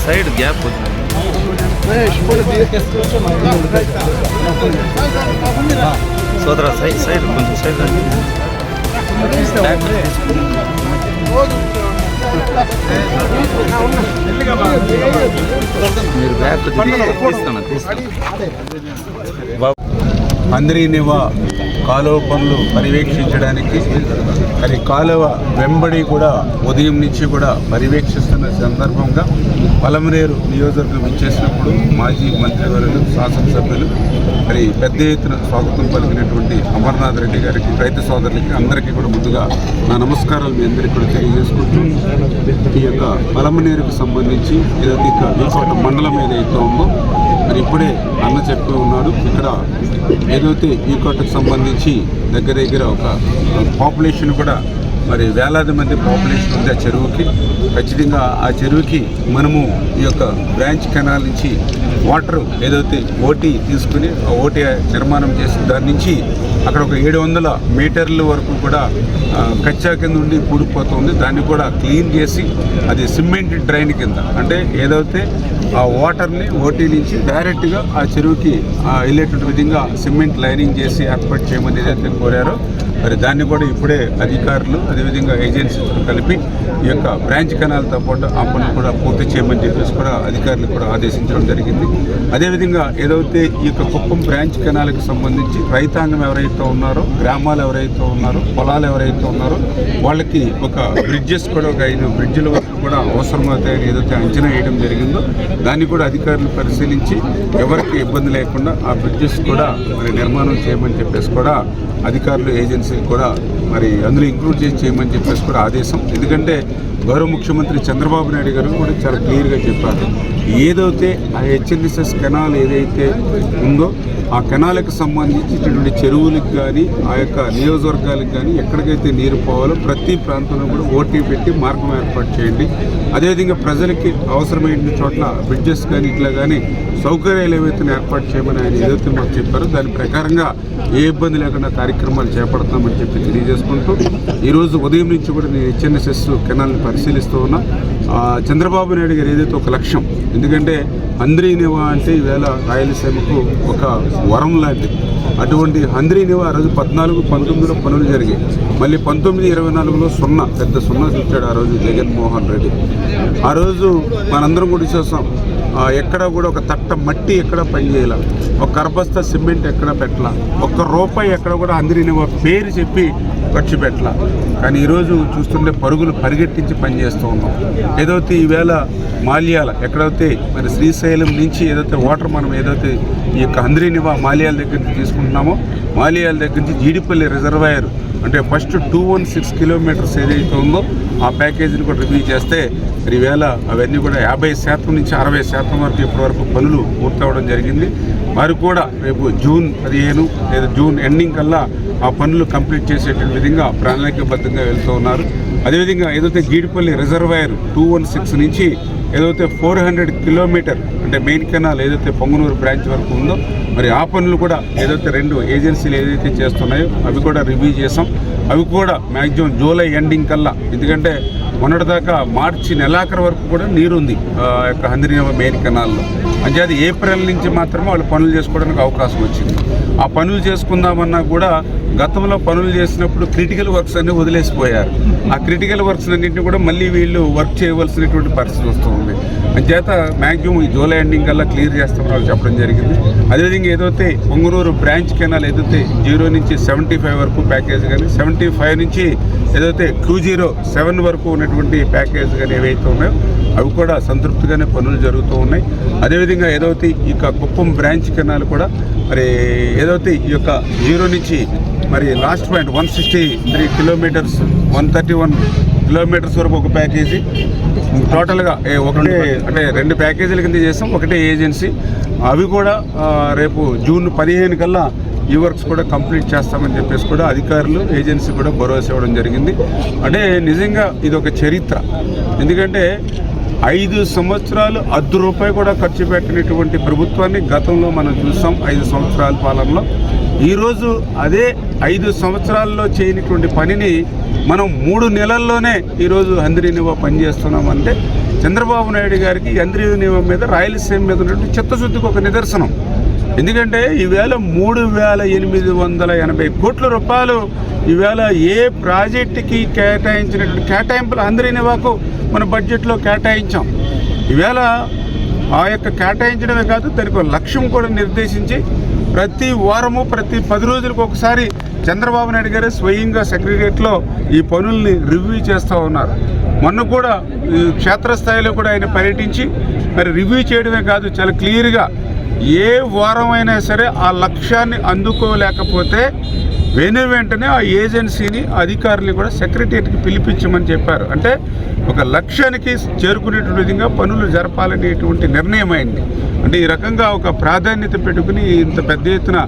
Side gap సోదరా side కొంచెం side మీరు బ్యాగ్ తీస్తాను. అంద్రీనివా కాలువ పనులు పర్యవేక్షించడానికి అది కాలువ వెంబడి కూడా ఉదయం నుంచి కూడా పర్యవేక్షిస్తున్న సందర్భంగా పలమనేరు నియోజకవర్గం ఇచ్చేసినప్పుడు మాజీ మంత్రివర్యులు శాసనసభ్యులు మరి పెద్ద ఎత్తున స్వాగతం పలికినటువంటి అమర్నాథ్ రెడ్డి గారికి రైతు సోదరులకి అందరికీ కూడా ముందుగా నా నమస్కారాలు మీ అందరికీ కూడా తెలియజేసుకుంటూ ఈ యొక్క పలమనేరుకు సంబంధించి ఏదైతే ఇక్కడ వీకోట మండలం ఏదైతే ఉందో మరి ఇప్పుడే అన్న చెప్పి ఉన్నాడు. ఇక్కడ ఏదైతే వీకోటకు సంబంధించి దగ్గర ఒక పాపులేషన్ కూడా మరి వేలాది మంది పాపులేషన్ ఉంది ఆ చెరువుకి. ఖచ్చితంగా ఆ చెరువుకి మనము ఈ యొక్క బ్రాంచ్ కెనాల్ నుంచి వాటర్ ఏదైతే ఓటీ తీసుకుని ఆ ఓటీ నిర్మాణం చేసి దాని నుంచి అక్కడ ఒక 700 మీటర్ల వరకు కూడా కచ్చా కింద ఉండి కూడిపోతుంది. దాన్ని కూడా క్లీన్ చేసి అది సిమెంట్ డ్రైన్ కింద అంటే ఏదైతే ఆ వాటర్ని ఓటీ నుంచి డైరెక్ట్గా ఆ చెరువుకి వెళ్ళేటువంటి విధంగా సిమెంట్ లైనింగ్ చేసి ఏర్పాటు చేయమని ఏదైతే కోరారో మరి దాన్ని కూడా ఇప్పుడే అధికారులు అదేవిధంగా ఏజెన్సీతో కలిపి ఈ యొక్క బ్రాంచ్ కెనాల్తో పాటు ఆ పనులు కూడా పూర్తి చేయమని చెప్పేసి కూడా అధికారులు కూడా ఆదేశించడం జరిగింది. అదేవిధంగా ఏదైతే ఈ యొక్క కుప్పం బ్రాంచ్ కెనాల్కి సంబంధించి రైతాంగం ఎవరైతే ఉన్నారో, గ్రామాలు ఎవరైతే ఉన్నారో, పొలాలు ఎవరైతే ఉన్నారో వాళ్ళకి ఒక బ్రిడ్జెస్ కూడా ఒక 5 బ్రిడ్జిల వరకు కూడా అవసరమవుతాయని ఏదైతే అంచనా వేయడం జరిగిందో దాన్ని కూడా అధికారులు పరిశీలించి ఎవరికి ఇబ్బంది లేకుండా ఆ బ్రిడ్జెస్ కూడా మరి నిర్మాణం చేయమని చెప్పేసి కూడా అధికారులు ఏజెన్సీ కూడా మరి అందులో ఇంక్లూడ్ చేసి చేయమని చెప్పేసి కూడా ఆదేశం. ఎందుకంటే గౌరవ ముఖ్యమంత్రి చంద్రబాబు నాయుడు గారు కూడా చాలా క్లియర్గా చెప్పారు. ఏదైతే ఆ హెచ్ఎన్ఎస్ఎస్ కెనాల్ ఏదైతే ఉందో ఆ కెనాల్కి సంబంధించినటువంటి చెరువులకు కానీ ఆ యొక్క నియోజకవర్గాలకు కానీ ఎక్కడికైతే నీరు పోవాలో ప్రతి ప్రాంతంలో కూడా ఓటీ పెట్టి మార్గం ఏర్పాటు చేయండి. అదేవిధంగా ప్రజలకి అవసరమైన చోట్ల బ్రిడ్జెస్ కానీ ఇట్లా కానీ సౌకర్యాలు ఏవైతే ఏర్పాటు చేయమని ఆయన ఏదైతే మాకు చెప్పారో దాని ప్రకారంగా ఏ ఇబ్బంది లేకుండా కార్యక్రమాలు చేపడతామని చెప్పి తెలియజేసుకుంటూ ఈరోజు ఉదయం నుంచి కూడా నేను హెచ్ఎన్ఎస్ఎస్ కెనాల్ని పరిశీలిస్తూ ఉన్నా. చంద్రబాబు నాయుడు గారు ఏదైతే ఒక లక్ష్యం, ఎందుకంటే అంద్రీనివా అంటే ఈవేళ రాయలసీమకు ఒక వరం లాంటిది. అటువంటి అంద్రీనివా ఆ రోజు 14, 19లో పనులు జరిగాయి. మళ్ళీ 19, 24లో పెద్ద సున్నా చూచాడు ఆ రోజు జగన్మోహన్ రెడ్డి. ఆ రోజు మనందరం కూడా చూసాం ఎక్కడ కూడా ఒక తట్ట మట్టి ఎక్కడ పనిచేయాల, ఒక కరబస్తా సిమెంట్ ఎక్కడ పెట్టాల, ₹1 ఎక్కడ కూడా అంద్రీనివా పేరు చెప్పి ఖర్చు పెట్టాల. కానీ ఈరోజు చూస్తుంటే పరుగులు పరిగెట్టించి పనిచేస్తూ ఉన్నాం. ఏదైతే ఈవేళ మాల్యాల ఎక్కడైతే మరి శ్రీశైలం నుంచి ఏదైతే వాటర్ మనం ఏదైతే ఈ యొక్క అంద్రీనివా మాల్యాల దగ్గర నుంచి తీసుకుంటున్నామో మాల్యాల దగ్గర నుంచి జీడిపల్లి రిజర్వాయర్ అంటే ఫస్ట్ 216 కిలోమీటర్స్ ఏదైతే ఉందో ఆ ప్యాకేజీని కూడా రివ్యూ చేస్తే ఈవేళ అవన్నీ కూడా 50% నుంచి 60% వరకు ఇప్పటివరకు పనులు పూర్తవడం జరిగింది. వారు కూడా రేపు జూన్ 15 లేదా జూన్ ఎండింగ్ కల్లా ఆ పనులు కంప్లీట్ చేసేటువంటి విధంగా ప్రణాళికాబద్ధంగా వెళ్తూ ఉన్నారు. అదేవిధంగా ఏదైతే జీడిపల్లి రిజర్వాయర్ 216 నుంచి ఏదైతే 400 కిలోమీటర్ అంటే మెయిన్ కెనాల్ ఏదైతే పొంగనూరు బ్రాంచ్ వరకు ఉందో మరి ఆ పనులు కూడా ఏదైతే 2 ఏజెన్సీలు ఏదైతే చేస్తున్నాయో అవి కూడా రివ్యూ చేసాం. అవి కూడా మ్యాక్సిమం జూలై ఎండింగ్ కల్లా, ఎందుకంటే మొన్నటిదాకా మార్చి నెలాఖరు వరకు కూడా నీరుంది యొక్క అంద్రీనివా మెయిన్ కెనాల్లో. అంటే అది ఏప్రిల్ నుంచి మాత్రమే వాళ్ళు పనులు చేసుకోవడానికి అవకాశం వచ్చింది. ఆ పనులు చేసుకుందామన్నా కూడా గతంలో పనులు చేసినప్పుడు క్రిటికల్ వర్క్స్ అన్నీ వదిలేసిపోయారు. ఆ క్రిటికల్ వర్క్స్ అన్నింటినీ కూడా మళ్ళీ వీళ్ళు వర్క్ చేయవలసినటువంటి పరిస్థితి వస్తూ ఉంది. అంచేత మ్యాక్సిమం ఈ జూలై ఎండింగ్ కల్లా క్లియర్ చేస్తామని వాళ్ళు చెప్పడం జరిగింది. అదేవిధంగా ఏదైతే పొంగనూరు బ్రాంచ్ కెనాల్ ఏదైతే 0 నుంచి 75 వరకు ప్యాకేజ్ కానీ 75 నుంచి ఏదైతే 207 వరకు ఉన్నటువంటి ప్యాకేజ్ కానీ ఏవైతే ఉన్నాయో అవి కూడా సంతృప్తిగానే పనులు జరుగుతూ ఉన్నాయి. అదేవిధంగా ఏదైతే ఈ యొక్క కుప్పం బ్రాంచ్ కెనాల్ కూడా మరి ఏదైతే ఈ యొక్క 0 నుంచి మరి లాస్ట్ పాయింట్ 163 కిలోమీటర్స్ 131 కిలోమీటర్స్ వరకు ఒక ప్యాకేజీ, టోటల్గా ఒకటే అంటే 2 ప్యాకేజీల కింద చేస్తాం, ఒకటే ఏజెన్సీ. అవి కూడా రేపు జూన్ 15 కల్లా ఈ వర్క్స్ కూడా కంప్లీట్ చేస్తామని చెప్పేసి కూడా అధికారులు ఏజెన్సీ కూడా భరోసా ఇవ్వడం జరిగింది. అంటే నిజంగా ఇది ఒక చరిత్ర. ఎందుకంటే 5 సంవత్సరాలు ₹1 కూడా ఖర్చు పెట్టినటువంటి ప్రభుత్వాన్ని గతంలో మనం చూసాం 5 సంవత్సరాల పాలనలో. ఈరోజు అదే 5 సంవత్సరాల్లో చేయనటువంటి పనిని మనం 3 నెలల్లోనే ఈరోజు హంద్రీనివా పనిచేస్తున్నామంటే చంద్రబాబు నాయుడు గారికి హంద్రీనివా మీద రాయలసీమ మీద ఉన్నటువంటి చిత్తశుద్ధికి ఒక నిదర్శనం. ఎందుకంటే ఈవేళ 3,880 కోట్ల రూపాయలు ఈవేళ ఏ ప్రాజెక్టుకి కేటాయించినటువంటి కేటాయింపులు హంద్రీనివాకు మన బడ్జెట్లో కేటాయించాం. ఈవేళ ఆ యొక్క కేటాయించడమే కాదు దానికి ఒక లక్ష్యం కూడా నిర్దేశించి ప్రతి వారము ప్రతి 10 రోజులకు ఒకసారి చంద్రబాబు నాయుడు గారు స్వయంగా సెక్రటరియట్లో ఈ పనుల్ని రివ్యూ చేస్తూ ఉన్నారు. మొన్న కూడా క్షేత్రస్థాయిలో కూడా ఆయన పర్యటించి మరి రివ్యూ చేయడమే కాదు చాలా క్లియర్గా ఏ వారం అయినా సరే ఆ లక్ష్యాన్ని అందుకోలేకపోతే వెంటనే ఆ ఏజెన్సీని అధికారులు కూడా సెక్రటరియట్కి పిలిపించమని చెప్పారు. అంటే ఒక లక్ష్యానికి చేరుకునేటువంటి విధంగా పనులు జరపాలనేటువంటి నిర్ణయం అయింది. అంటే ఈ రకంగా ఒక ప్రాధాన్యత పెట్టుకుని ఇంత పెద్ద ఎత్తున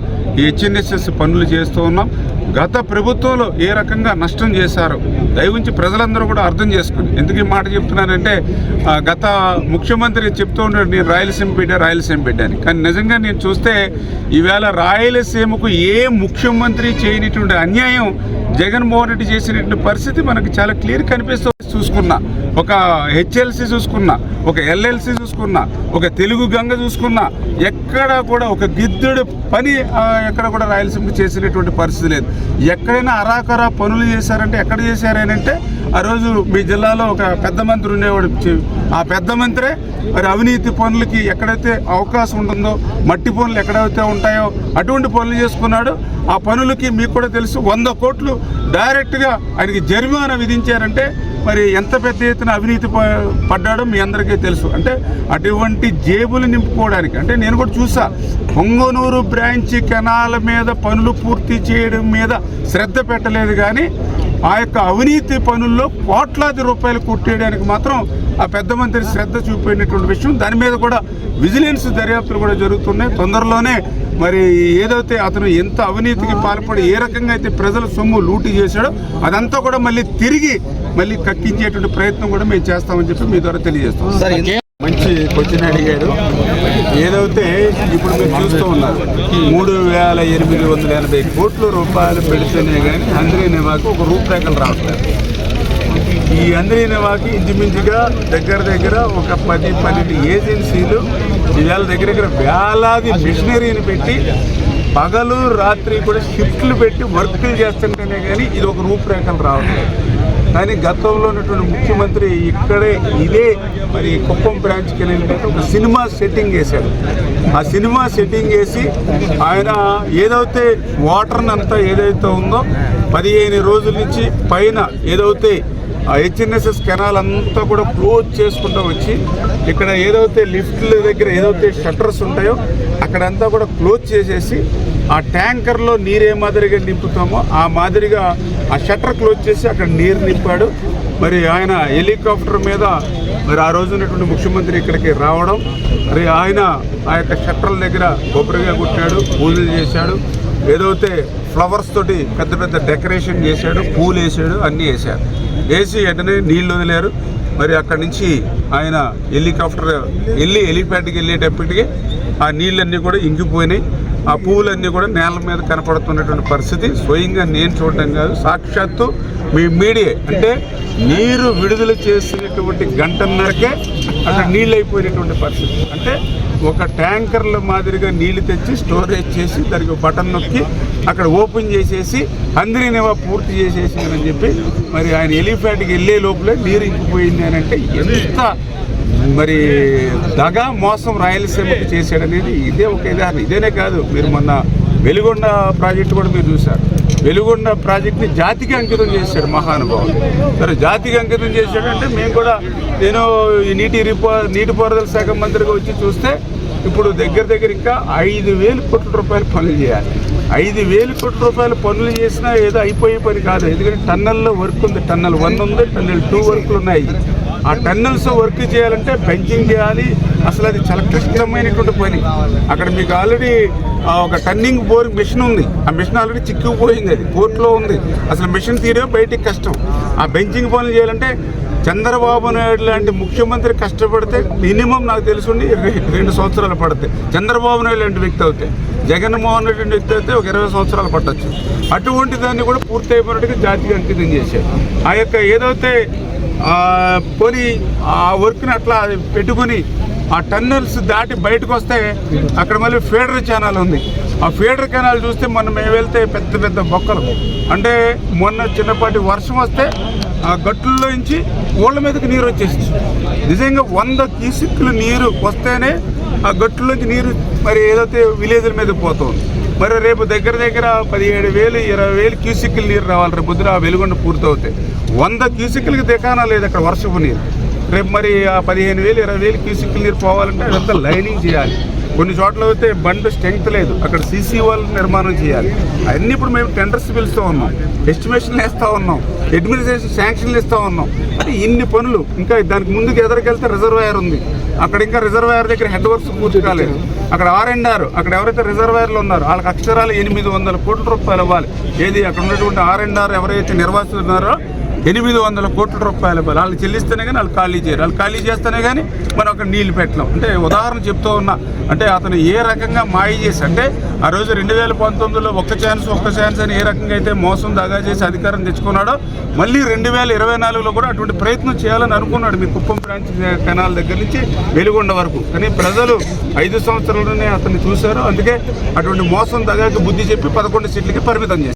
హెచ్ఎన్ఎస్ఎస్ పనులు చేస్తూ ఉన్నాం. గత ప్రభుత్వంలో ఏ రకంగా నష్టం చేశారో దయవుంచి ప్రజలందరూ కూడా అర్థం చేసుకుని, ఎందుకు ఈ మాట చెప్తున్నానంటే గత ముఖ్యమంత్రి చెప్తూ ఉన్నాడు నేను రాయలసీమ బిడ్డ అని. కానీ నిజంగా నేను చూస్తే ఈవేళ రాయలసీమకు ఏ ముఖ్యమంత్రి చేయనటువంటి అన్యాయం జగన్మోహన్ రెడ్డి చేసినటువంటి పరిస్థితి మనకు చాలా క్లియర్ కనిపిస్తూ చూసుకున్నా, ఒక హెచ్ఎల్సి చూసుకున్నా, ఒక ఎల్ఎల్సి చూసుకున్నా, ఒక తెలుగు గంగ చూసుకున్నా, ఎక్కడ కూడా ఒక గిద్దుడు పని ఎక్కడ కూడా రాయలసీమకు చేసినటువంటి పరిస్థితి లేదు. ఎక్కడైనా అరాకరా పనులు చేశారంటే ఎక్కడ చేశారనంటే ఆ రోజు మీ జిల్లాలో ఒక పెద్ద మంత్రి ఉండేవాడు. ఆ పెద్ద మంత్రే మరి అవినీతి పనులకి ఎక్కడైతే అవకాశం ఉంటుందో, మట్టి పనులు ఎక్కడైతే ఉంటాయో అటువంటి పనులు చేసుకున్నాడు. ఆ పనులకి మీకు కూడా తెలుసు 100 కోట్లు డైరెక్ట్గా ఆయనకి జరిమానా విధించారంటే మరి ఎంత పెద్ద ఎత్తున అవినీతి పడ్డాడో మీ అందరికీ తెలుసు. అంటే అటువంటి జేబులు నింపుకోవడానికి అంటే నేను కూడా చూసా పొంగనూరు బ్రాంచ్ కెనాల మీద పనులు పూర్తి చేయడం మీద శ్రద్ధ పెట్టలేదు, కానీ ఆ యొక్క అవినీతి పనుల్లో కోట్లాది రూపాయలు కొట్టేయడానికి మాత్రం ఆ పెద్ద మంత్రి శ్రద్ధ చూపినటువంటి విషయం. దాని మీద కూడా విజిలెన్స్ దర్యాప్తులు కూడా జరుగుతున్నాయి. తొందరలోనే మరి ఏదైతే అతను ఎంత అవినీతికి పాల్పడి ఏ రకంగా అయితే ప్రజల సొమ్ము లూటీ చేశాడో అదంతా కూడా మళ్ళీ కక్కించేటువంటి ప్రయత్నం కూడా మేము చేస్తామని చెప్పి మీ ద్వారా తెలియజేస్తాం. మంచి క్వశ్చన్ అడిగాడు. ఏదైతే ఇప్పుడు మీరు చూస్తూ ఉన్నారు 3,880 కోట్ల రూపాయలు పెడితేనే కానీ హంద్రీనివాకు ఒక రూపురేఖలు రావట్లేదు. ఈ హంద్రీనివాకి ఇంచుమించుగా దగ్గర ఒక 10-12 ఏజెన్సీలు ఇవాళ దగ్గర వేలాది మిషనరీని పెట్టి పగలు రాత్రి కూడా షిఫ్ట్లు పెట్టి వర్కులు చేస్తుంటేనే కానీ ఇది ఒక రూపురేఖలు రావట్లేదు. కానీ గతంలో ఉన్నటువంటి ముఖ్యమంత్రి ఇక్కడే ఇదే మరి కుప్పం బ్రాంచ్కి వెళ్ళిన ఒక సినిమా సెట్టింగ్ వేశాడు. ఆ సినిమా సెట్టింగ్ వేసి ఆయన ఏదైతే వాటర్ని అంతా ఏదైతే ఉందో 15 రోజుల నుంచి పైన ఏదైతే ఆ హెచ్ఎన్ఎస్ఎస్ కెనాల్ అంతా కూడా క్లోజ్ చేసుకుంటూ వచ్చి ఇక్కడ ఏదైతే లిఫ్ట్ల దగ్గర ఏదైతే షట్టర్స్ ఉంటాయో అక్కడంతా కూడా క్లోజ్ చేసేసి ఆ ట్యాంకర్లో నీరు ఏ మాదిరిగా నింపుతామో ఆ మాదిరిగా ఆ షట్టర్ క్లోజ్ చేసి అక్కడ నీరు నింపాడు. మరి ఆయన హెలికాప్టర్ మీద మరి ఆ రోజు ఉన్నటువంటి ముఖ్యమంత్రి ఇక్కడికి రావడం, మరి ఆయన ఆ యొక్క షట్టర్ల దగ్గర కొబ్బరిగా కొట్టాడు, పూజలు చేశాడు, ఏదైతే ఫ్లవర్స్ తోటి పెద్ద డెకరేషన్ చేశాడు, పూలు వేసాడు, అన్నీ వేశాడు. వేసి వెంటనే నీళ్ళు వదిలేరు. మరి అక్కడి నుంచి ఆయన హెలికాప్టర్ హెలిప్యాడ్కి వెళ్ళేటప్పటికి ఆ నీళ్ళన్నీ కూడా ఇంకిపోయినాయి. ఆ పువ్వులన్నీ కూడా నేల మీద కనపడుతున్నటువంటి పరిస్థితి స్వయంగా నేను చూడటం కాదు, సాక్షాత్తు మీ మీడియా అంటే నీరు విడుదల చేసినటువంటి గంటన్నరకే అక్కడ నీళ్ళు అయిపోయినటువంటి పరిస్థితి. అంటే ఒక ట్యాంకర్ల మాదిరిగా నీళ్లు తెచ్చి స్టోరేజ్ చేసి దానికి బటన్ నొక్కి అక్కడ ఓపెన్ చేసేసి హంద్రీనివా పూర్తి చేసేసిందని చెప్పి మరి ఆయన హెలిప్యాడ్కి వెళ్ళే లోపలే నీరు ఇంకిపోయింది అని అంటే ఎంత మరి దగా మోసం రాయలసీమకు చేశాడనేది ఇదే ఒక ఉదాహరణ. ఇదేనే కాదు, మీరు మొన్న వెలుగొండ ప్రాజెక్టు కూడా మీరు చూశారు. వెలుగొండ ప్రాజెక్ట్ని జాతికి అంకితం చేశాడు మహానుభావుడు. సరే జాతికి అంకితం చేశాడంటే మేము కూడా నేను ఈ నీటిపారుదల శాఖ మంత్రిగా వచ్చి చూస్తే ఇప్పుడు దగ్గర ఇంకా 5,000 కోట్ల రూపాయలు పనులు చేయాలి. 5,000 కోట్ల రూపాయలు పనులు చేసినా ఏదో అయిపోయే పని కాదు. ఎందుకంటే టన్నల్లో వర్క్ ఉంది, టన్నల్ 1 ఉంది, టన్నల్ 2 వర్క్లు ఉన్నాయి. ఆ టన్నల్స్ వర్క్ చేయాలంటే బెంచింగ్ చేయాలి. అసలు అది చాలా క్లిష్టమైనటువంటి పని. అక్కడ మీకు ఆల్రెడీ ఒక టన్నింగ్ బోరింగ్ మిషన్ ఉంది, ఆ మిషన్ ఆల్రెడీ చిక్కుకుపోయింది, అది కోర్టులో ఉంది. అసలు మిషన్ తీరే బయటికి కష్టం. ఆ బెంచింగ్ పనులు చేయాలంటే చంద్రబాబు నాయుడు లాంటి ముఖ్యమంత్రి కష్టపడితే మినిమం నాకు తెలుసుండి 2 సంవత్సరాలు పడతాయి. చంద్రబాబు నాయుడు లాంటి వ్యక్తి అవుతే, జగన్మోహన్ రెడ్డి లాంటి వ్యక్తి అయితే ఒక 20 సంవత్సరాలు పట్టచ్చు. అటువంటి దాన్ని కూడా పూర్తి అయిపోయినట్టుగా జాతికి అంకితం చేశారు. ఆ యొక్క ఏదైతే పోనీ ఆ వర్క్ని అట్లా పెట్టుకుని ఆ టన్నెల్స్ దాటి బయటకు వస్తే అక్కడ మళ్ళీ ఫీడర్ ఛానల్ ఉంది. ఆ ఫీడర్ కెనాల్ చూస్తే మొన్న మేము వెళ్తే పెద్ద పెద్ద బొక్కలు, అంటే మొన్న చిన్నపాటి వర్షం వస్తే ఆ గట్టుల్లో నుంచి ఊళ్ళ మీదకి నీరు వచ్చేసింది. నిజంగా 100 క్యూసెక్కులు నీరు వస్తేనే ఆ గట్టులోంచి నీరు మరి ఏదైతే విలేజ్ల మీద పోతుంది. మరి రేపు దగ్గర 17,000 20,000 క్యూసెక్కులు నీరు రావాలి. రేపు పొద్దున ఆ వెలుగొండ పూర్తవుతాయి. 100 క్యూసెక్కులకి దిగానా లేదు అక్కడ వర్షపు నీరు. రేపు మరి ఆ 15,000 20,000 క్యూసెక్కులు నీరు పోవాలంటే అదంతా లైనింగ్ చేయాలి. కొన్ని చోట్ల అయితే బండ్ స్ట్రెంగ్త్ లేదు, అక్కడ సీసీ వాల్ నిర్మాణం చేయాలి. అన్నీ ఇప్పుడు మేము టెండర్స్ పిలుస్తూ ఉన్నాం, ఎస్టిమేషన్లు వేస్తూ ఉన్నాం, అడ్మినిస్ట్రేషన్ శాంక్షన్లు ఇస్తూ ఉన్నాం. అంటే ఇన్ని పనులు. ఇంకా దానికి ముందుకు ఎదురుకెళ్తే రిజర్వాయర్ ఉంది, అక్కడ ఇంకా రిజర్వాయర్ దగ్గర హెడ్ వర్క్స్ పూర్తి కాలేదు. అక్కడ R&R, అక్కడ ఎవరైతే రిజర్వాయర్లు ఉన్నారో వాళ్ళకి అక్షరాలు 800 కోట్ల రూపాయలు ఇవ్వాలి. ఏది అక్కడ ఉన్నటువంటి R&R ఎవరైతే నిర్వాసిస్తున్నారో 800 కోట్ల రూపాయలు ఇవ్వాలి. వాళ్ళు చెల్లిస్తేనే కానీ వాళ్ళు ఖాళీ చేయరు. వాళ్ళు ఖాళీ చేస్తేనే కానీ మనం అక్కడ నీళ్లు పెట్టలేం. అంటే ఉదాహరణ చెప్తూ ఉన్నా, అంటే అతను ఏ రకంగా మాయ చేసి, అంటే ఆ రోజు 2019లో ఒక్క ఛాన్స్ అని ఏ రకంగా అయితే మోసం దాగా చేసి అధికారం తెచ్చుకున్నాడో మళ్ళీ 2024లో కూడా అటువంటి ప్రయత్నం చేయాలని అనుకున్నాడు. మీ కుప్పం బ్రాంచ్ కెనాల్ దగ్గర నుంచి వెలుగొండ వరకు. కానీ ప్రజలు 5 సంవత్సరాలనే అతన్ని చూశారు. అందుకే అటువంటి మోసం దగాకి బుద్ధి చెప్పి 11 సీట్లకి పరిమితం చేశారు.